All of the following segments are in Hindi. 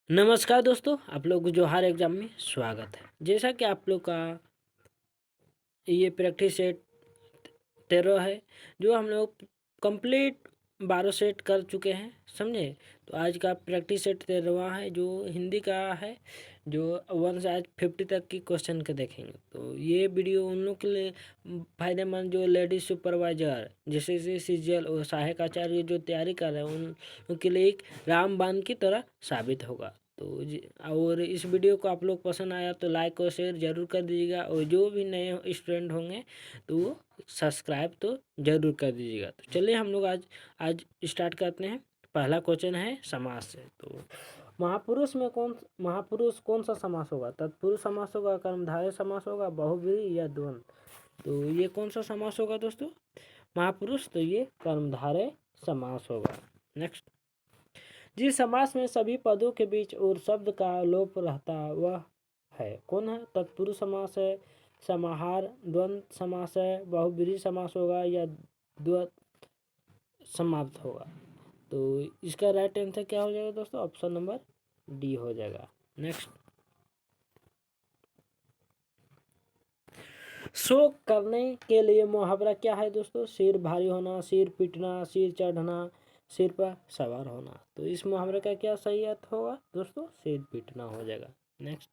नमस्कार दोस्तों, आप लोग को जोहार एग्जाम में स्वागत है। जैसा कि आप लोग का ये प्रैक्टिस सेट 13 है, जो हम लोग कंप्लीट 12 सेट कर चुके हैं, समझे। तो आज का प्रैक्टिस सेट 13वां है, जो हिंदी का है, जो 1 से आज 50 तक की क्वेश्चन के देखेंगे। तो ये वीडियो उन लोग के लिए फायदेमंद जो लेडीज सुपरवाइजर जैसे सीजीएल और सहायक आचार्य जो तैयारी कर रहे हैं उन लोग के लिए एक रामबाण की तरह साबित होगा। तो और इस वीडियो को आप लोग पसंद आया तो लाइक और शेयर जरूर कर दीजिएगा, और जो भी नए स्टूडेंट होंगे तो वो सब्सक्राइब तो जरूर कर दीजिएगा। तो चलिए हम लोग आज स्टार्ट करते हैं। पहला क्वेश्चन है समास से। तो महापुरुष कौन सा समास होगा? तत्पुरुष समास होगा, कर्मधारय समास होगा, बहुव्रीहि या द्वंद्व? तो ये कौन सा समास होगा दोस्तों? महापुरुष, तो ये कर्मधारय समास होगा। नेक्स्ट, जिस समास में सभी पदों के बीच और शब्द का लोप रहता वह है, कौन है? तत्पुरुष समास है, समाहार द्वंद्व समास है, बहुव्रीहि समास होगा या द्वंद्व समाप्त होगा? तो इसका राइट आंसर क्या हो जाएगा दोस्तों? ऑप्शन नंबर डी हो जाएगा। नेक्स्ट, शोक करने के लिए मुहावरा क्या है दोस्तों? सिर भारी होना, सिर पीटना, सिर चढ़ना, सिर पर सवार होना। तो इस मुहावरे का क्या सही अर्थ होगा दोस्तों? सिर पीटना हो जाएगा। नेक्स्ट,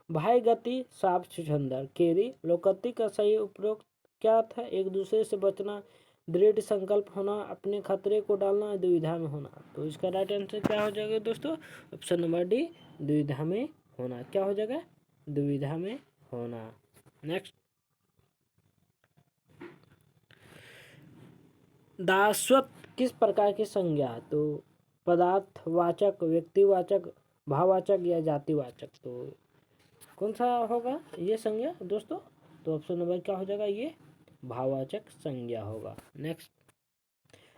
भाई गति साफ छुछंदर केरी लोकति का सही उपयोग क्या अर्थ है? एक दूसरे से बचना, दृढ़ संकल्प होना, अपने खतरे को डालना, दुविधा में होना। तो इसका राइट आंसर क्या हो जाएगा दोस्तों? ऑप्शन नंबर डी, दुविधा में होना। क्या हो जाएगा? दुविधा में होना। नेक्स्ट, दास्वत किस प्रकार की संज्ञा है? तो पदार्थवाचक, व्यक्तिवाचक, भाववाचक या जातिवाचक? तो कौन सा होगा ये संज्ञा दोस्तों? तो ऑप्शन नंबर क्या हो जाएगा? ये भाववाचक संज्ञा होगा। नेक्स्ट,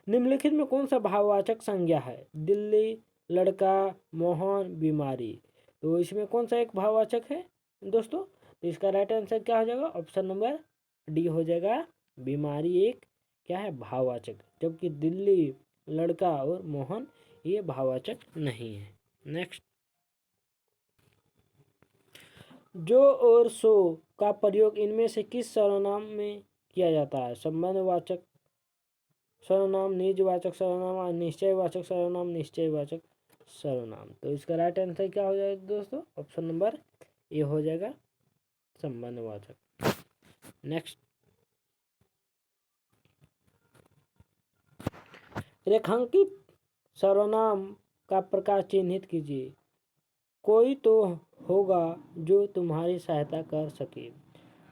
निम्नलिखित में कौन सा भाववाचक संज्ञा है? दिल्ली, लड़का, मोहन, बीमारी। तो इसमें कौन सा एक भाववाचक है दोस्तों? तो इसका राइट आंसर क्या हो जाएगा? ऑप्शन नंबर डी हो जाएगा, बीमारी एक क्या है? भाववाचक, जबकि दिल्ली, लड़का और मोहन ये भाववाचक नहीं है। नेक्स्ट, जो और सो का प्रयोग इनमें से किस सर्वनाम में किया जाता है? संबंधवाचक सर्वनाम, निजवाचक सर्वनाम, निश्चयवाचक सर्वनाम, निश्चयवाचक सर्वनाम। तो इसका राइट आंसर क्या हो जाएगा दोस्तों? ऑप्शन नंबर ए हो जाएगा, संबंधवाचक। नेक्स्ट, रेखांकित सर्वनाम का प्रकार चिन्हित कीजिए। कोई तो होगा जो तुम्हारी सहायता कर सके।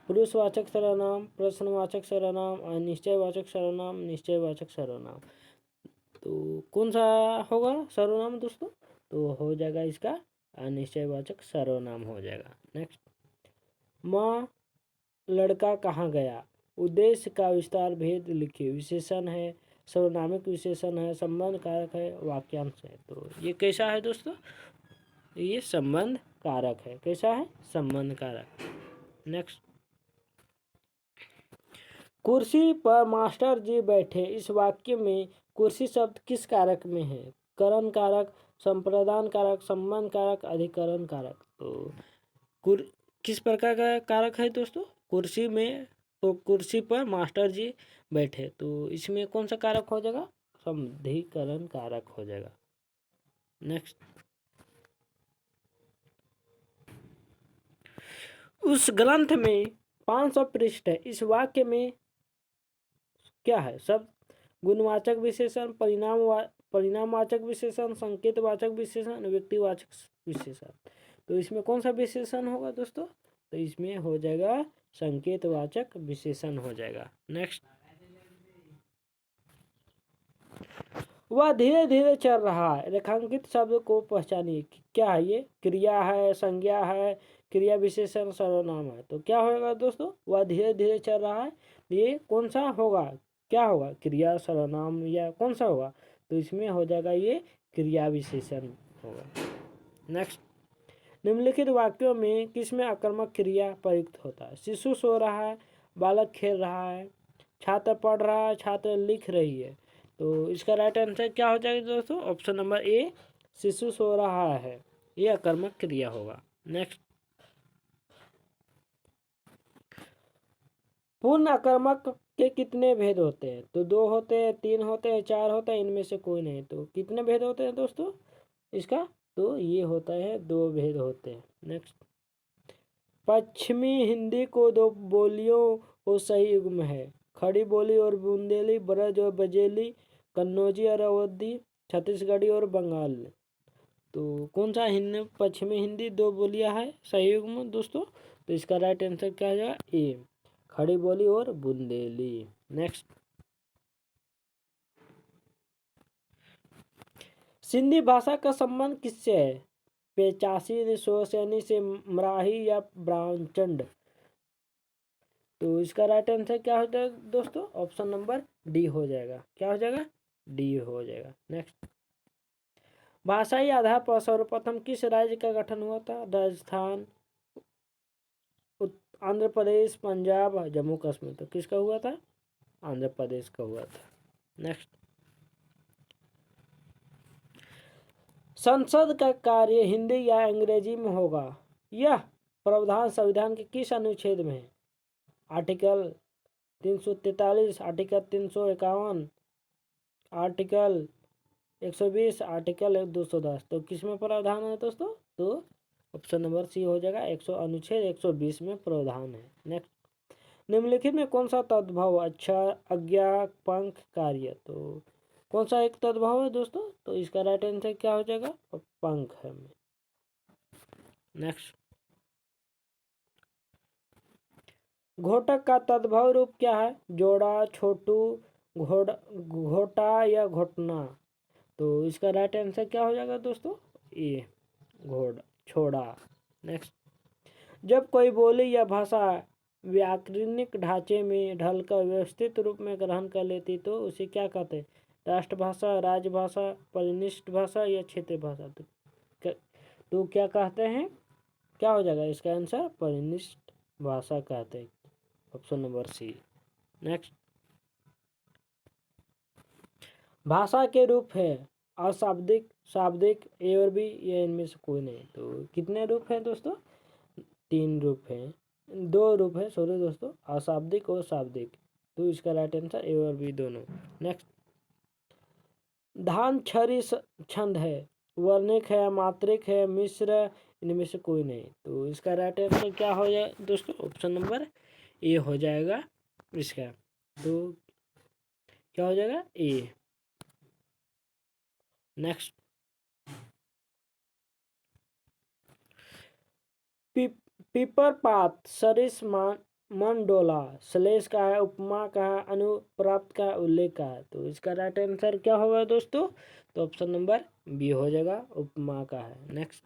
पुरुषवाचक सर्वनाम, प्रश्नवाचक सर्वनाम, अनिश्चयवाचक सर्वनाम, निश्चयवाचक सर्वनाम। तो कौन सा होगा सर्वनाम दोस्तों? तो हो जाएगा इसका अनिश्चयवाचक सर्वनाम हो जाएगा। नेक्स्ट, माँ लड़का कहाँ गया? उद्देश्य का विस्तार भेद लिखिए। विशेषण है, सर्वनामिक विशेषण है, संबंध कारक है, वाक्यांश है। तो ये कैसा है दोस्तों? ये संबंध कारक है। कैसा है? संबंध कारक। नेक्स्ट, कुर्सी पर मास्टर जी बैठे। इस वाक्य में कुर्सी शब्द किस कारक में है? करण कारक, संप्रदान कारक, संबंध कारक, अधिकरण कारक। तो किस प्रकार का कारक है दोस्तों? कुर्सी में, तो कुर्सी पर मास्टर जी बैठे, तो इसमें कौन सा कारक हो जाएगा? संधिकरण कारक हो जाएगा। नेक्स्ट, उस ग्रंथ में 500 पृष्ठ है। इस वाक्य में क्या है? शब्द गुणवाचक विशेषण, परिणामवाचक विशेषण, संकेतवाचक विशेषण, व्यक्तिवाचक विशेषण। तो इसमें कौन सा विशेषण होगा दोस्तों? तो इसमें हो जाएगा संकेतवाचक विशेषण हो जाएगा। नेक्स्ट, वह धीरे धीरे चल रहा है। रेखांकित शब्द को पहचानिए। क्या है ये? क्रिया है, संज्ञा है, क्रिया विशेषण, सर्वनाम है। तो क्या होगा दोस्तों? वह धीरे धीरे चल रहा है, ये कौन सा होगा? क्या होगा? क्रिया, सर्वनाम या कौन सा होगा? तो इसमें हो जाएगा ये क्रिया विशेषण होगा। नेक्स्ट, निम्नलिखित वाक्यों में किसमें आक्रामक क्रिया प्रयुक्त होता है? शिशु सो रहा है, बालक खेल रहा है, छात्र पढ़ रहा है, छात्र लिख रही है। तो इसका राइट आंसर क्या हो जाएगा दोस्तों? ऑप्शन नंबर ए, शिशु सो रहा है, यह कर्मक क्रिया होगा। नेक्स्ट, पूर्ण अकर्मक के कितने भेद होते हैं? तो 2 होते हैं, 3 होते हैं, 4 होते हैं, इनमें से कोई नहीं। तो कितने भेद होते हैं दोस्तों इसका? तो ये होता है 2 भेद होते हैं। नेक्स्ट, पश्चिमी हिंदी को 2 बोलियों को सही युग्म है, खड़ी बोली और बुंदेली, ब्रज और बजेली, कन्नौजी और अवधी, छत्तीसगढ़ी और बंगाल। तो कौन सा पश्चिमी हिंदी 2 बोलियां है सही युग्म दोस्तों? तो इसका राइट आंसर क्या हो जाएगा? ए, खड़ी बोली और बुंदेली। नेक्स्ट, सिंधी भाषा का संबंध किससे है? पेचासी, सोसैनी से, मराही या ब्राह्मचंड? तो इसका राइट आंसर क्या हो जाएगा दोस्तों? ऑप्शन नंबर डी हो जाएगा। क्या हो जाएगा? डी हो जाएगा। नेक्स्ट, भाषाई आधार पर सर्वप्रथम किस राज्य का गठन हुआ था? राजस्थान, आंध्र प्रदेश, पंजाब, जम्मू कश्मीर। तो किसका हुआ था? आंध्र प्रदेश का हुआ था। नेक्स्ट, संसद का कार्य हिंदी या अंग्रेजी में होगा, यह प्रावधान संविधान के किस अनुच्छेद में है? Article 343, article 351, article 120, article 210। तो किस में प्रावधान है दोस्तों? तो ऑप्शन नंबर सी हो जाएगा, अनुच्छेद 120 में प्रावधान है। नेक्स्ट, निम्नलिखित में कौन सा तद्भव अक्षर, आज्ञा, पंख, कार्य? तो कौन सा एक तद्भव है दोस्तों? तो इसका राइट आंसर क्या हो जाएगा? पंख है। नेक्स्ट, घोटक का तद्भव रूप क्या है? जोड़ा, छोटू, घोटा या घोटना? तो इसका राइट आंसर क्या हो जाएगा दोस्तों? ए, छोड़ा। नेक्स्ट, जब कोई बोली या भाषा व्याकरणिक ढांचे में ढलकर व्यवस्थित रूप में ग्रहण कर लेती तो उसे क्या कहते हैं? राष्ट्रभाषा, राजभाषा, परिनिष्ठ भाषा या क्षेत्रीय भाषा? तो क्या कहते हैं? क्या हो जाएगा इसका आंसर? परिनिष्ठ भाषा कहते हैं। ऑप्शन नंबर सी। नेक्स्ट, भाषा के रूप है अशाब्दिक, शाब्दिक, ए और बी, या इनमें से कोई नहीं। तो कितने रूप हैं दोस्तों? 3 रूप हैं, 2 रूप है, सॉरी दोस्तों, अशाब्दिक और शाब्दिक। तो इसका राइट आंसर ए और बी दोनों। नेक्स्ट, धान छरी छंद है, वर्णिक है, मात्रिक है, मिश्र, इनमें से कोई नहीं। तो इसका राइट आंसर क्या हो जाएगा दोस्तों? ऑप्शन नंबर ए हो जाएगा इसका। तो क्या हो जाएगा? ए। नेक्स्ट, पीपर पात, सरिस, मंडोला, श्लेष का है, उपमा का है, अनुप्राप्त का, उल्लेख का है। तो इसका राइट आंसर क्या होगा दोस्तों? तो ऑप्शन नंबर बी हो जाएगा, उपमा का है। नेक्स्ट,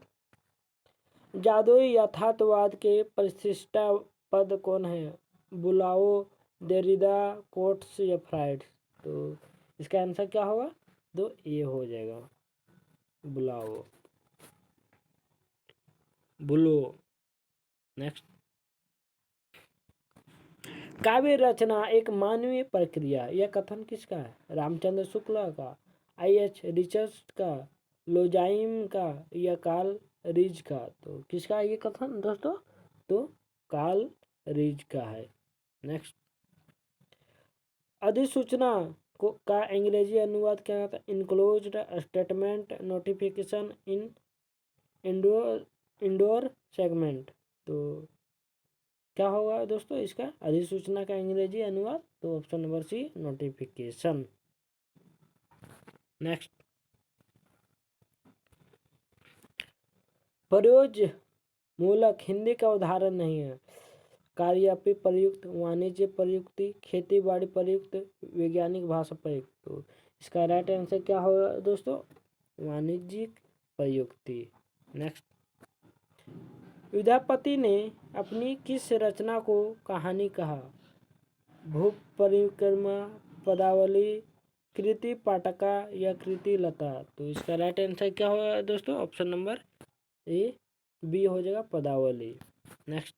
जादुई यथार्थवाद के प्रतिष्ठा पद कौन है? बुलाओ, देरिदा, कोट्स या फ्राइड? तो इसका आंसर क्या होगा? तो ए हो जाएगा, बुलाओ, बुलो। नेक्स्ट, काव्य रचना एक मानवीय प्रक्रिया, यह कथन किसका है? रामचंद्र शुक्ला का, आई.एच. रिचर्ड का, लोजाइम का या कार्ल रीज का? तो किसका है ये कथन दोस्तों? तो कार्ल रीज का है। नेक्स्ट, अधिसूचना को का अंग्रेजी अनुवाद क्या होता है? Enclosed statement, notification, indoor segment. तो क्या होगा दोस्तों इसका अधिसूचना का अंग्रेजी अनुवाद? तो option number C, notification. Next, प्रयोज मूलक हिंदी का उदाहरण नहीं है। कार्यापी प्रयुक्त, वाणिज्य प्रयुक्ति, खेती बाड़ी प्रयुक्त, वैज्ञानिक भाषा प्रयुक्त। तो इसका राइट आंसर क्या होगा दोस्तों? वाणिज्यिक प्रयुक्ति। नेक्स्ट, विद्यापति ने अपनी किस रचना को कहानी कहा? भूप परिक्रमा, पदावली, कृति पाटका या कृति लता? तो इसका राइट आंसर क्या होगा दोस्तों? ऑप्शन नंबर ए, बी हो जाएगा, पदावली। नेक्स्ट,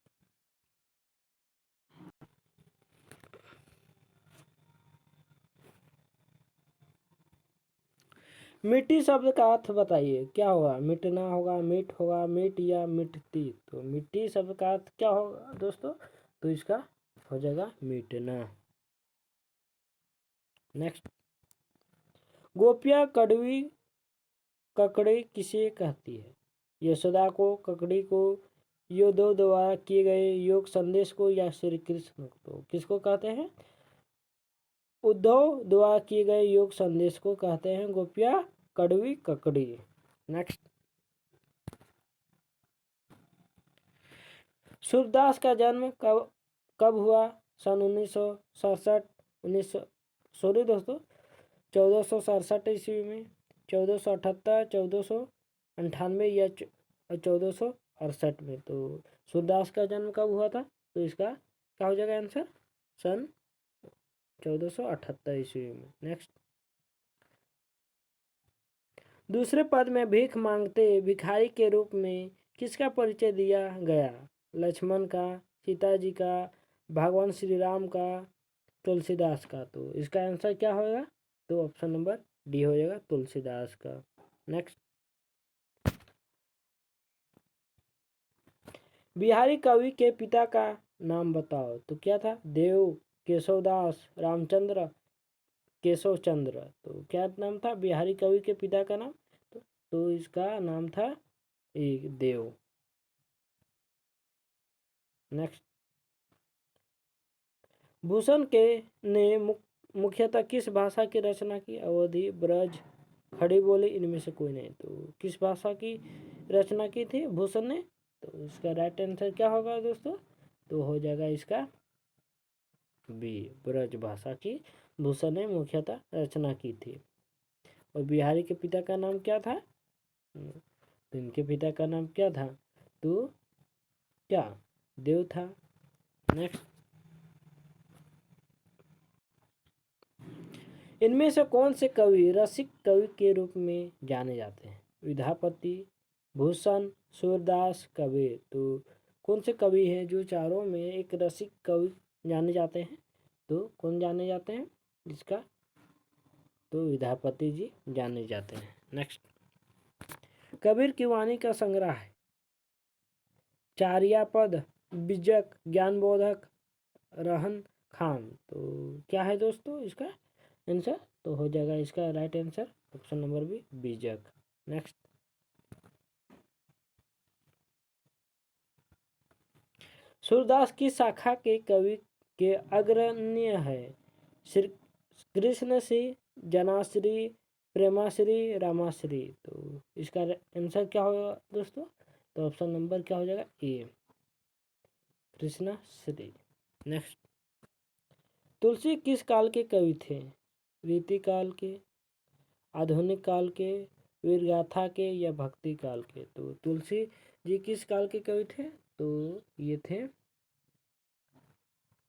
मिट्टी शब्द का अर्थ बताइए क्या होगा? मिटना होगा, मिट होगा, मिट या मिटती। तो मिट्टी शब्द का अर्थ क्या होगा दोस्तों? तो इसका हो जाएगा मिटना। नेक्स्ट, गोपियाँ कड़वी ककड़ी किसे कहती है? यशोदा को, ककड़ी को, योद्धों द्वारा किए गए योग संदेश को, या श्री कृष्ण को? किसको कहते हैं? उद्धव द्वारा किए गए योग संदेश को कहते हैं गोपियाँ कड़वी ककड़ी। नेक्स्ट, सूरदास का जन्म कब कब हुआ? सन 1967, 1900 सॉरी दोस्तों 1467 ईस्वी में, 1478, 1498 या 1468 में। तो सूरदास का जन्म कब हुआ था? तो इसका क्या हो जाएगा आंसर? सन 1478 ईस्वी में। नेक्स्ट, दूसरे पद में भीख मांगते भिखारी के रूप में किसका परिचय दिया गया? लक्ष्मण का, सीता जी का, भगवान श्री राम का, तुलसीदास का? तो इसका आंसर क्या होगा? तो ऑप्शन नंबर डी हो जाएगा, तुलसीदास का। नेक्स्ट, बिहारी कवि के पिता का नाम बताओ। तो क्या था? देव, केशवदास, रामचंद्र, केशव चंद्र। तो क्या नाम था बिहारी कवि के पिता का नाम? तो इसका नाम था एक देव। नेक्स्ट, भूषण के ने मुख्यतः किस भाषा की रचना की? अवधी, ब्रज, खड़ी बोली, इनमें से कोई नहीं। तो किस भाषा की रचना की थी भूषण ने? तो इसका राइट आंसर क्या होगा दोस्तों? तो हो जाएगा इसका बी, ब्रज भाषा की भूषण ने मुख्यतः रचना की थी। और बिहारी के पिता का नाम क्या था? तो इनके पिता का नाम क्या था? तो क्या देव था। नेक्स्ट, इनमें से कौन से कवि रसिक कवि के रूप में जाने जाते हैं? विद्यापति, भूषण, सूरदास, कबीर। तो कौन से कवि हैं जो चारों में एक रसिक कवि जाने जाते हैं? तो कौन जाने जाते हैं इसका? तो विद्यापति जी जाने जाते हैं। नेक्स्ट, कबीर की वाणी का संग्रह है चार्यापद, बिजक, ज्ञानबोधक, रहन खान। तो क्या है दोस्तों इसका आंसर? तो हो जाएगा इसका right answer option number B, Bijak. Next, Surdas की शाखा के कवि के अग्रण्य है? श्री कृष्णश्री, जनाश्री, प्रेमाश्री, रामाश्री। तो इसका आंसर क्या होगा दोस्तों? तो ऑप्शन नंबर क्या हो जाएगा? ए, कृष्णश्री। नेक्स्ट, तुलसी किस काल के कवि थे? रीति काल के, आधुनिक काल के, वीरगाथा के, या भक्ति काल के? तो तुलसी जी किस काल के कवि थे? तो ये थे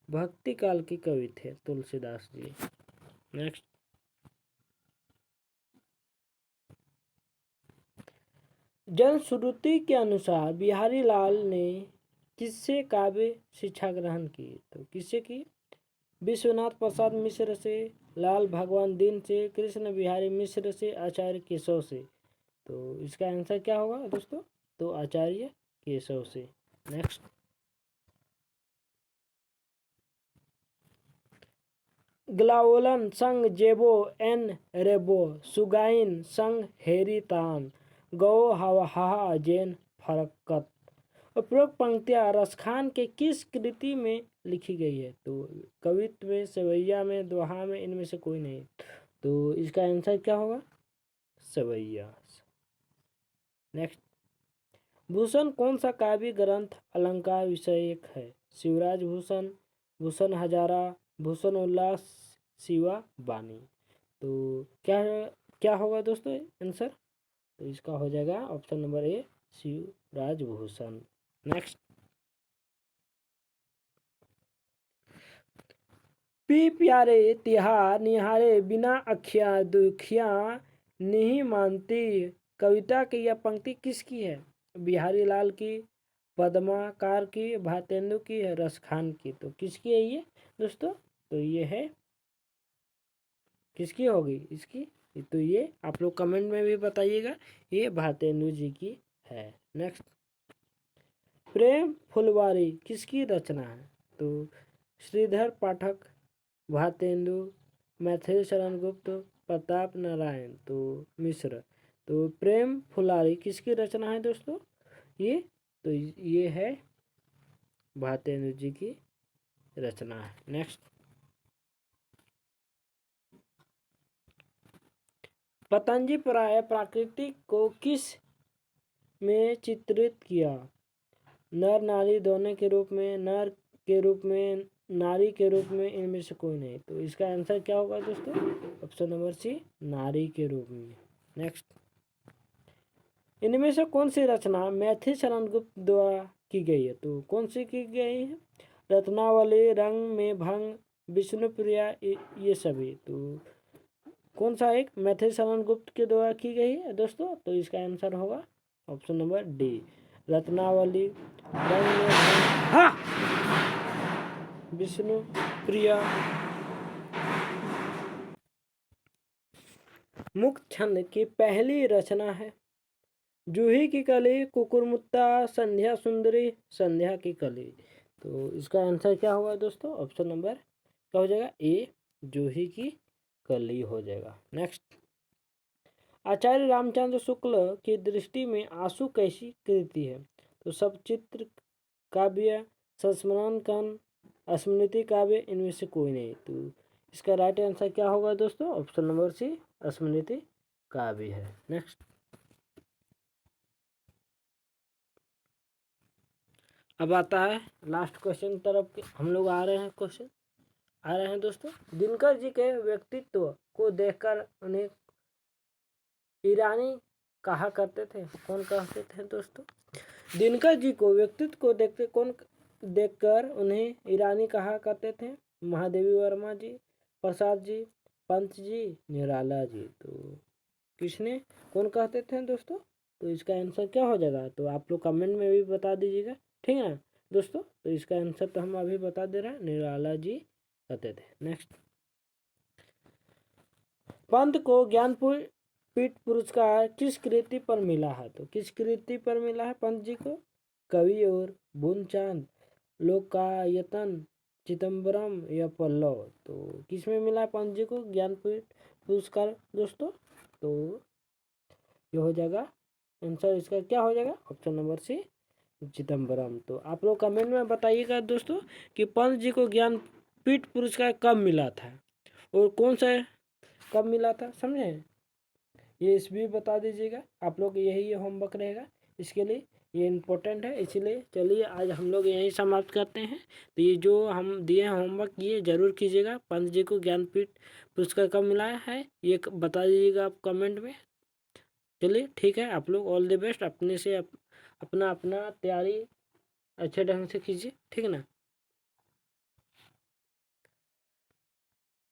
भक्ति काल के कवि थे तुलसीदास जी। नेक्स्ट, जनश्रुति के अनुसार बिहारी लाल ने किससे काव्य शिक्षा ग्रहण की? तो किससे की? विश्वनाथ प्रसाद मिश्र से, लाल भगवान दीन से, कृष्ण बिहारी मिश्र से, आचार्य केशव से। तो इसका आंसर क्या होगा दोस्तों? तो आचार्य केशव से। नेक्स्ट, ग्लाओलन संग जेबो एन रेबो, सुगाइन संग हेरी तान, गो हवा जेन फरकत। उपरोक्त पंक्तियाँ रसखान के किस कृति में लिखी गई है? तो कवित्व में, सवैया में, दोहा में, इनमें से कोई नहीं। तो इसका आंसर क्या होगा? सवैया। नेक्स्ट, भूषण कौन सा काव्य ग्रंथ अलंकार विषयक है? शिवराज भूषण, भूषण हजारा, भूषण उल्लास, शिवा बानी। तो क्या क्या होगा दोस्तों आंसर? तो इसका हो जाएगा option number A, Shivraj Bhushan. Next, P प्यारे तिहार निहारे बिना अखियाँ दुखियाँ नहीं मानती। कविता की यह पंक्ति किसकी है? बिहारी लाल की, पद्माकार की, भारतेंदु की, है रसखान की। तो किसकी है ये दोस्तों? तो ये है किसकी होगी इसकी? तो ये आप लोग कमेंट में भी बताइएगा, ये भारतेंदु जी की है। नेक्स्ट, प्रेम फुलवारी किसकी रचना है? तो श्रीधर पाठक, भारतेंदु, मैथिली शरण गुप्त, प्रताप नारायण तो मिश्र। तो प्रेम फुलवारी किसकी रचना है दोस्तों? ये है भारतेंदु जी की रचना है। नेक्स्ट, पतंजलि प्राकृतिक को किस में चित्रित किया? नर नारी दोनों के रूप में, नर के रूप में, नारी के रूप में, इनमें से कोई नहीं। तो इसका आंसर क्या होगा दोस्तों? ऑप्शन नंबर सी, नारी के रूप में। नेक्स्ट, इनमें से कौन सी रचना मैथिली शरण गुप्त द्वारा की गई है? तो कौन सी की गई है? रत्नावली, रंग में भंग, विष्णुप्रिया, ये सभी। तो कौन सा एक मैथिली शरण गुप्त के द्वारा की गई है दोस्तों? तो इसका आंसर होगा ऑप्शन नंबर डी, रत्नावली, रंग में भंग, विष्णुप्रिया। मुक्त छंद की पहली रचना है जूही की कली, कुकुरमुत्ता, संध्या सुंदरी, संध्या की कली। तो इसका आंसर क्या होगा दोस्तों? ऑप्शन नंबर क्या हो जाएगा? ए, जूही की कली हो जाएगा। नेक्स्ट, आचार्य रामचंद्र शुक्ल की दृष्टि में आंसू कैसी कृति है? तो सचित्र काव्य, संस्मरण कन, स्मृति काव्य, इनमें से कोई नहीं। तो इसका राइट आंसर क्या होगा दोस्तों? ऑप्शन नंबर सी, स्मृति काव्य है। नेक्स्ट, अब आता है लास्ट क्वेश्चन तरफ हम लोग आ रहे हैं दोस्तों। दिनकर जी के व्यक्तित्व को देखकर उन्हें ईरानी कहा करते थे, कौन कहते थे दोस्तों? दिनकर जी को व्यक्तित्व को देखकर उन्हें ईरानी कहा करते थे? महादेवी वर्मा जी, प्रसाद जी, पंत जी, निराला जी। तो किसने कौन कहते थे दोस्तों? तो इसका आंसर क्या हो जाएगा? तो आप लोग कमेंट में भी बता दीजिएगा, ठीक है ना दोस्तों? तो इसका आंसर तो हम अभी बता दे रहे हैं, निराला जी कहते थे। नेक्स्ट, पंत को ज्ञानपीठ पुरस्कार किस कृति पर मिला है? तो किस कृति पर मिला है पंत जी को? कवि और बूंदचांद, लोकायतन, चिदम्बरम या पल्लव। तो किस में मिला है पंत जी को ज्ञानपीठ पुरस्कार दोस्तों? तो ये हो जाएगा आंसर, इसका क्या हो जाएगा? Option number C, Chidambaram. तो आप लोग कमेंट में बताइएगा दोस्तों कि पंत जी को ज्ञानपीठ पुरस्कार कब मिला था और कौन सा कब मिला था, समझे? ये इस भी बता दीजिएगा आप लोग, यही होमवर्क रहेगा इसके लिए, ये इम्पोर्टेंट है। इसलिए चलिए आज हम लोग यहीं समाप्त करते हैं। तो ये जो हम दिए हैं होमवर्क, ये जरूर कीजिएगा। पंत जी को ज्ञानपीठ पुरस्कार कब मिला है ये बता दीजिएगा आप कमेंट में। चलिए ठीक है, आप लोग ऑल द बेस्ट, अपने से अपना तैयारी अच्छे ढंग से कीजिए, ठीक है ना।